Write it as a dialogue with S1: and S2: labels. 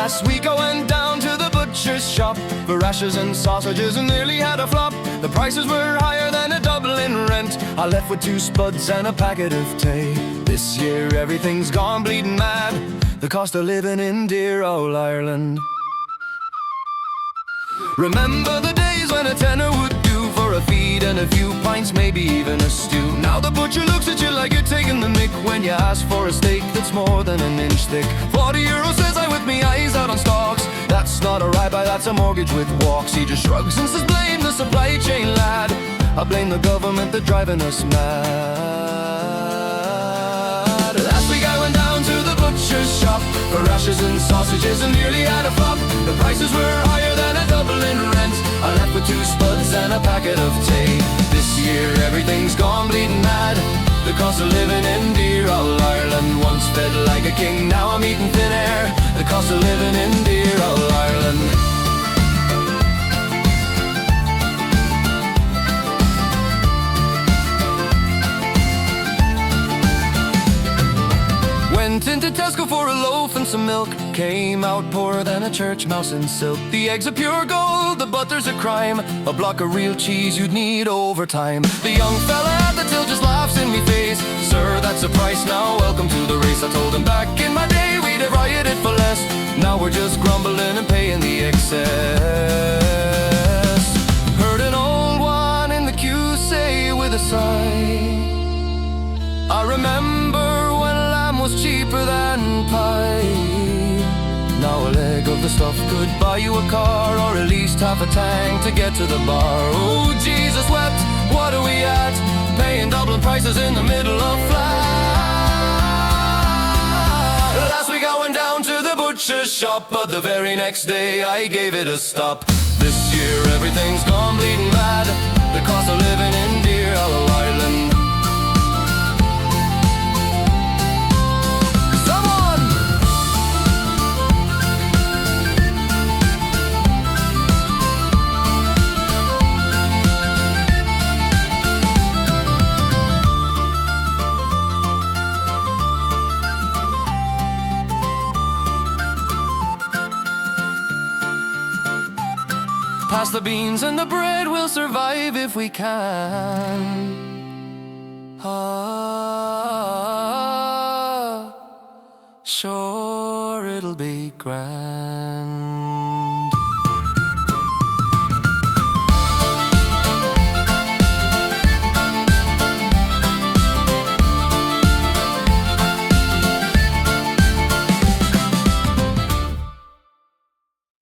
S1: Last week I went down to the butcher's shop for rashers and sausages and nearly had a flop. The prices were higher than a Dublin rent. I left with 2 spuds and a packet of tea. This year everything's gone bleeding mad. The cost of living in dear old Ireland. Remember the days when a tenner would do for a feed and a few pints, maybe even a stew. Now the butcher looks at you like you're taking the mick when you ask for a steak that's more than an inch thick. 40 euro says I with me eyes out on stocks. That's not a rye-buy, that's a mortgage with walks. He just shrugs and says blame the supply chain, lad. I blame the government, they're driving us mad. Last week I went down to the butcher's shop for rashers and sausages and nearly had a flop. The prices were higher than a Dublin rent. I left with 2 spuds and a packet of tea. This year everything's gone bleeding mad. The cost of living in dear old Ireland. Once fed like a king, now I'm eating thin air. The cost of living in dear old Ireland. Went into Tesco for a loaf and some milk. Came out poorer than a church mouse in silk. The eggs are pure gold, the butter's a crime. A block of real cheese you'd need overtime. The young fella at the till just laughs in me face. Sir, that's a price now, welcome to the race. I told him back in my day we'd have rioted for less. Now we're just grumbling and paying the excess. Heard an old one in the queue say with a sigh, I remember when lamb was cheaper than pie. Now a leg of the stuff could buy you a car, or at least half a tank to get to the bar. Oh, Jesus wept, what are we at? Paying Dublin prices in the middle of flat. Last week I went down to the butcher's shop, but the very next day I gave it a stop. This year everything's gone bleeding mad. The cost of living in dear old Ireland. Pass the beans and the bread, we'll survive if we can. Sure it'll be grand.